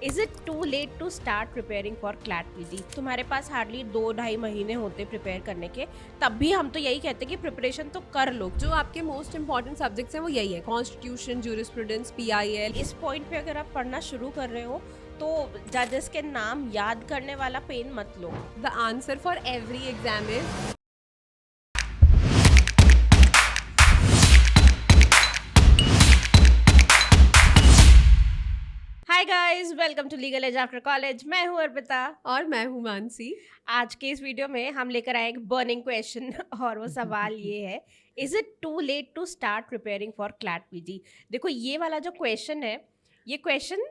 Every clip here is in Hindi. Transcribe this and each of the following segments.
Is it too late to start preparing for CLAT PG? तुम्हारे पास हार्डली 2-2.5 महीने होते प्रिपेयर करने के, तब भी हम तो यही कहते हैं कि प्रिपरेशन तो कर लो। जो आपके मोस्ट इंपॉर्टेंट सब्जेक्ट्स हैं वो यही है, कॉन्स्टिट्यूशन, जूरिस्प्रूडेंस, पीआईएल। इस पॉइंट पे अगर आप पढ़ना शुरू कर रहे हो तो जजेस के नाम याद करने वाला पेन मत लो। The answer for every exam is hi guys, welcome to legal edge after college. मैं हूँ अर्पिता। और मैं हूँ मानसी। आज के इस वीडियो में हम लेकर आए एक बर्निंग क्वेश्चन और वो सवाल ये है, is it too late to start preparing for CLAT PG? देखो, ये वाला जो क्वेश्चन है, ये क्वेश्चन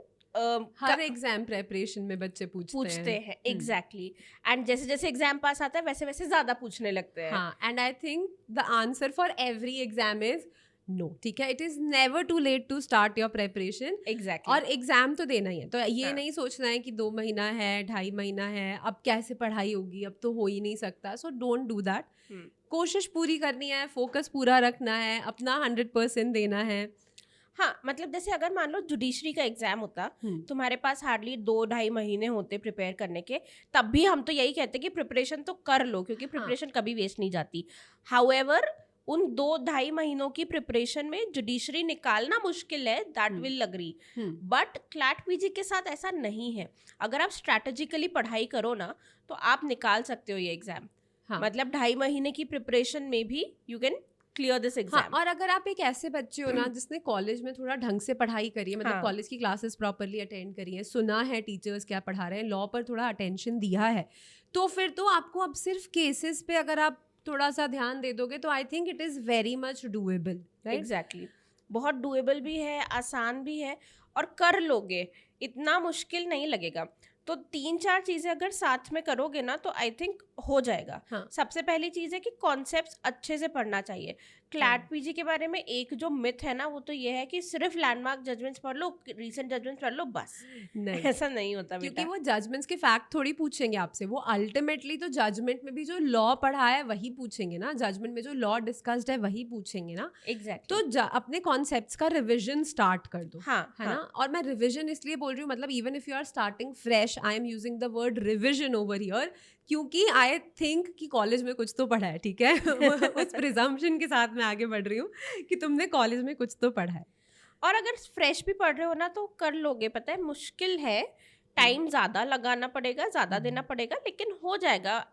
हर एग्जाम प्रेपरेशन में बच्चे पूछते हैं एग्जैक्टली। एंड जैसे जैसे एग्जाम पास आता है वैसे वैसे ज्यादा पूछने लगते हैं। हाँ, and I think the answer for every exam is no. ठीक है, it is never too late to start your preparation. Exactly. और एग्जाम तो देना ही है, तो ये हाँ. नहीं सोचना है कि 2 महीना है, 2.5 महीना है, अब कैसे पढ़ाई होगी, अब तो हो ही नहीं सकता। So don't do that. कोशिश पूरी करनी है, फोकस पूरा रखना है, अपना 100% देना है। हाँ, मतलब जैसे अगर मान लो जुडिशरी का एग्जाम होता, तुम्हारे पास हार्डली 2-2.5 महीने होते प्रिपेयर करने के, तब भी हम तो यही कहते कि प्रिपरेशन तो कर लो, क्योंकि प्रिपरेशन कभी वेस्ट नहीं जाती। हाउएवर उन 2-2.5 महीनों की प्रिपरेशन में जुडिशरी निकालना मुश्किल है, that will agree. But CLAT PG के साथ ऐसा नहीं है। अगर आप स्ट्रैटेजिकली पढ़ाई करो ना, तो आप निकाल सकते हो ये एग्जाम। मतलब 2.5 महीने की प्रिपरेशन में भी you can clear this exam. और अगर आप एक ऐसे बच्चे हो ना जिसने कॉलेज में थोड़ा ढंग से पढ़ाई करी है, मतलब कॉलेज की क्लासेस प्रॉपरली अटेंड करी है, सुना है टीचर्स क्या पढ़ा रहे हैं, लॉ पर थोड़ा अटेंशन दिया है, तो फिर तो आपको अब सिर्फ केसेस पे अगर आप थोड़ा सा ध्यान दे दोगे तो I think it is very much doable. Exactly, बहुत डूएबल भी है, आसान भी है, और कर लोगे, इतना मुश्किल नहीं लगेगा। तो 3-4 चीज़ें अगर साथ में करोगे ना तो आई थिंक हो जाएगा। सबसे पहली चीज़ है कि कॉन्सेप्ट्स अच्छे से पढ़ना चाहिए। क्लैट पीजी के बारे में एक जो मिथ है ना, वो तो ये है कि सिर्फ लैंडमार्क जजमेंट्स पढ़ लो, रीसेंट जजमेंट्स पढ़ लो, बस। नहीं, ऐसा नहीं होता बेटा। क्योंकि वो जजमेंट्स के फैक्ट थोड़ी पूछेंगे आपसे, वो अल्टीमेटली तो जजमेंट में भी जो लॉ पढ़ा है वही पूछेंगे ना, जजमेंट में जो लॉ डिस्कस्ड है वही पूछेंगे ना। एग्जैक्टली। तो अपने कॉन्सेप्ट्स का रिविजन स्टार्ट कर दो। है ना। और मैं रिविजन इसलिए बोल रही हूँ, मतलब even if you are starting fresh, I am using the word revision over here, क्योंकि आई थिंक कि कॉलेज में कुछ तो पढ़ा है। ठीक है उस प्रिजम्पशन के साथ मैं आगे बढ़ रही हूँ कि तुमने कॉलेज में कुछ तो पढ़ा है। और अगर फ्रेश भी पढ़ रहे हो ना तो कर लोगे। पता है मुश्किल है, टाइम ज़्यादा लगाना पड़ेगा, ज़्यादा देना पड़ेगा, लेकिन हो जाएगा।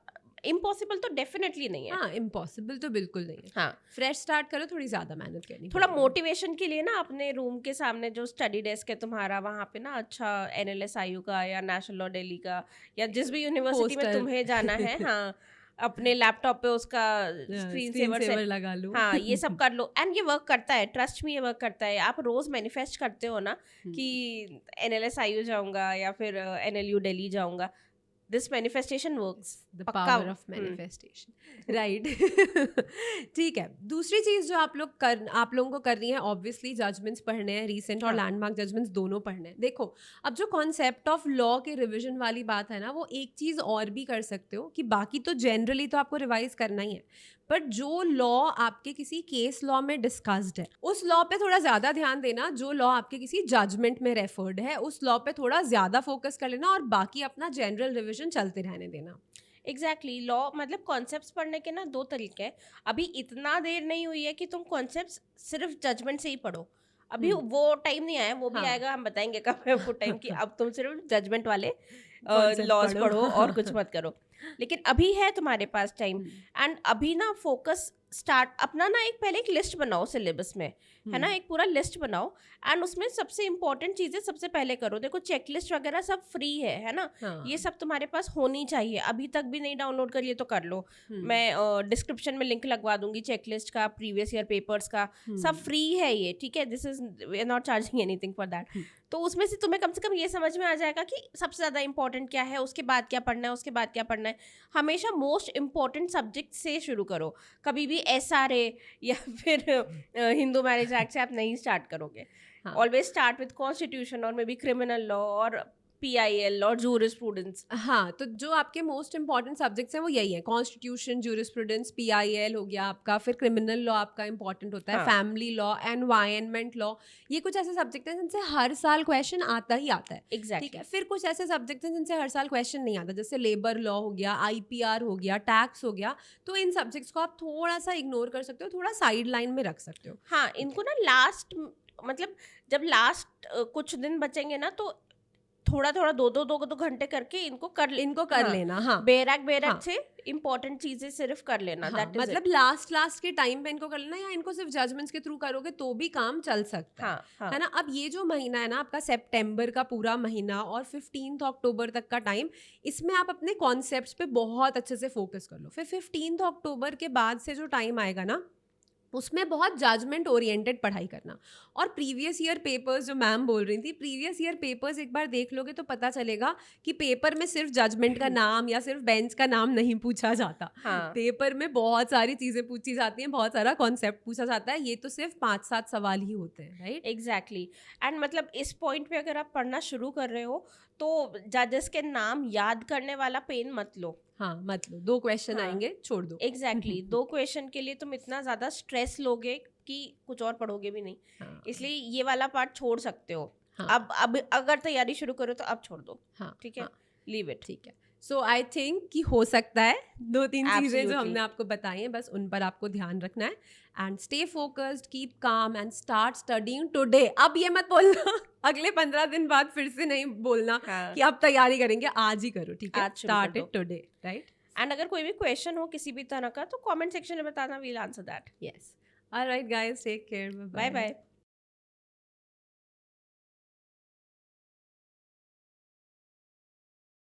इम्पॉसिबल तो डेफिनेटली नहीं है। हाँ, इम्पॉसिबल तो बिल्कुल नहीं है। हाँ, फ्रेश स्टार्ट करो, थोड़ी ज़्यादा मेहनत करनी थोड़ा पड़ेगी। मोटिवेशन के लिए ना अपने रूम के सामने जो स्टडी डेस्क है तुम्हारा, वहाँ पे ना अच्छा NLSIU का या नेशनल लॉ दिल्ली का या जिस भी यूनिवर्सिटी में पोस्टर। तुम्हें जाना है, हाँ, अपने लैपटॉप पे उसका स्क्रीन सेवर लगा लो। हाँ, ये सब कर लो। एंड ये वर्क करता है, ट्रस्ट मी, ये वर्क करता है। आप रोज मैनिफेस्ट करते हो ना कि NLSIU जाऊंगा या फिर NLU दिल्ली जाऊंगा, this manifestation works. The power of manifestation, right. ठीक है, दूसरी चीज जो आप लोगों को करनी है, ऑब्वियसली जजमेंट्स पढ़ने हैं, रीसेंट और लैंडमार्क जजमेंट्स दोनों पढ़ने हैं। देखो, अब जो कॉन्सेप्ट ऑफ लॉ के रिविजन वाली बात है ना, वो एक चीज और भी कर सकते हो कि बाकी तो जनरली तो आपको रिवाइज करना ही है, बट जो लॉ आपके किसी केस लॉ में डिस्कस्ड है, उस लॉ पे थोड़ा ज्यादा ध्यान देना। जो लॉ आपके किसी जजमेंट में रेफर्ड है, उस लॉ पे थोड़ा ज्यादा फोकस कर लेना, और बाकी अपना जनरल रिविजन चलते रहने देना। एग्जैक्टली। लॉ मतलब कॉन्सेप्ट्स पढ़ने के ना 2 तरीके हैं। अभी इतना देर नहीं हुई है कि तुम कॉन्सेप्ट्स सिर्फ जजमेंट से ही पढ़ो। अभी वो टाइम नहीं आया, वो भी आएगा, हम बताएंगे कब है वो टाइम कि अब तुम सिर्फ जजमेंट वाले लॉज पढ़ो और कुछ मत करो। लेकिन अभी है तुम्हारे पास टाइम, एंड अभी ना फोकस स्टार्ट अपना ना, एक पहले एक लिस्ट बनाओ सिलेबस में, है ना, एक पूरा लिस्ट बनाओ, एंड उसमें सबसे इंपॉर्टेंट चीजें सबसे पहले करो। देखो, चेकलिस्ट वगैरह सब फ्री है ना। ये सब तुम्हारे पास होनी चाहिए। अभी तक भी नहीं डाउनलोड करिए तो कर लो। मैं डिस्क्रिप्शन में लिंक लगवा दूंगी चेकलिस्ट का, प्रीवियस ईयर पेपर्स का, सब फ्री है ये। ठीक है, this is we are not charging anything for that. तो उसमें से तुम्हें कम से कम ये समझ में आ जाएगा कि सबसे ज़्यादा इंपॉर्टेंट क्या है, उसके बाद क्या पढ़ना है, उसके बाद क्या पढ़ना है। हमेशा मोस्ट इंपॉर्टेंट सब्जेक्ट से शुरू करो। कभी भी SRA या फिर हिंदू मैरिज एक्ट से आप नहीं स्टार्ट करोगे। ऑलवेज स्टार्ट विद कॉन्स्टिट्यूशन और मे बी क्रिमिनल लॉ और PIL और jurisprudence. हाँ, तो जो आपके मोस्ट इंपॉर्टेंट सब्जेक्ट्स हैं वो यही है, कॉन्स्टिट्यूशन, ज्यूरिस्प्रूडेंस, PIL हो गया आपका, फिर क्रिमिनल लॉ आपका इंपॉर्टेंट होता है, हाँ. फैमिली लॉ, एनवायरनमेंट लॉ, ये कुछ ऐसे सब्जेक्ट हैं जिनसे हर साल क्वेश्चन आता ही आता है. Exactly. ठीक है, फिर कुछ ऐसे सब्जेक्ट हैं जिनसे हर साल क्वेश्चन नहीं आता, जैसे लेबर लॉ हो गया, IPR हो गया, टैक्स हो गया. तो इन सब्जेक्ट्स को आप थोड़ा सा इग्नोर कर सकते हो, थोड़ा साइड लाइन में रख सकते हो. हाँ, इनको ना लास्ट, मतलब जब लास्ट कुछ दिन बचेंगे ना, तो थोड़ा थोड़ा दो घंटे करके इनको कर हाँ, लेना. हाँ, बेरक हाँ. से इंपॉर्टेंट चीजें सिर्फ कर लेना. हाँ, That is मतलब it. लास्ट के टाइम पे इनको कर लेना, या इनको सिर्फ जजमेंट्स के थ्रू करोगे तो भी काम चल सकता है. हाँ, हाँ. है ना. अब ये जो महीना है ना आपका, सितंबर का पूरा महीना और 15 अक्टूबर तक का टाइम, इसमें आप अपने कॉन्सेप्ट्स पे बहुत अच्छे से फोकस कर लो. फिर 15 अक्टूबर के बाद से जो टाइम आएगा ना, उसमें बहुत जजमेंट ओरिएंटेड पढ़ाई करना. और प्रीवियस ईयर पेपर्स जो मैम बोल रही थी, प्रीवियस ईयर पेपर्स एक बार देख लोगे तो पता चलेगा कि पेपर में सिर्फ जजमेंट का नाम या सिर्फ बेंच का नाम नहीं पूछा जाता. हाँ. पेपर में बहुत सारी चीज़ें पूछी जाती हैं, बहुत सारा कॉन्सेप्ट पूछा जाता है. ये तो सिर्फ 5-7 सवाल ही होते हैं, राइट. एग्जैक्टली. एंड मतलब इस पॉइंट पे अगर आप पढ़ना शुरू कर रहे हो तो जजेस के नाम याद करने वाला पेन मत लो. हाँ, मत लो. 2 क्वेश्चन हाँ. आएंगे, छोड़ दो. एग्जैक्टली. 2 क्वेश्चन के लिए तुम इतना ज्यादा स्ट्रेस लोगे कि कुछ और पढ़ोगे भी नहीं. हाँ, इसलिए ये वाला पार्ट छोड़ सकते हो. हाँ. अब अगर तैयारी शुरू करो तो अब छोड़ दो. हाँ, ठीक है. हाँ. Leave it. ठीक है. सो आई थिंक कि हो सकता है 2-3 चीज़ें जो Absolutely. हमने आपको बताई हैं, बस उन पर आपको ध्यान रखना है. And stay focused, keep calm and start studying today. अब ये मत बोलना अगले 15 दिन बाद फिर से नहीं बोलना हाँ. कि अब तैयारी करेंगे. आज ही करो, ठीक है. आज शुरू स्टार्ट कर इट टुडे, राइट. एंड अगर कोई भी क्वेश्चन हो किसी भी तरह का तो कमेंट सेक्शन में बताना. We'll answer that. Yes. Alright guys, take care. Bye bye.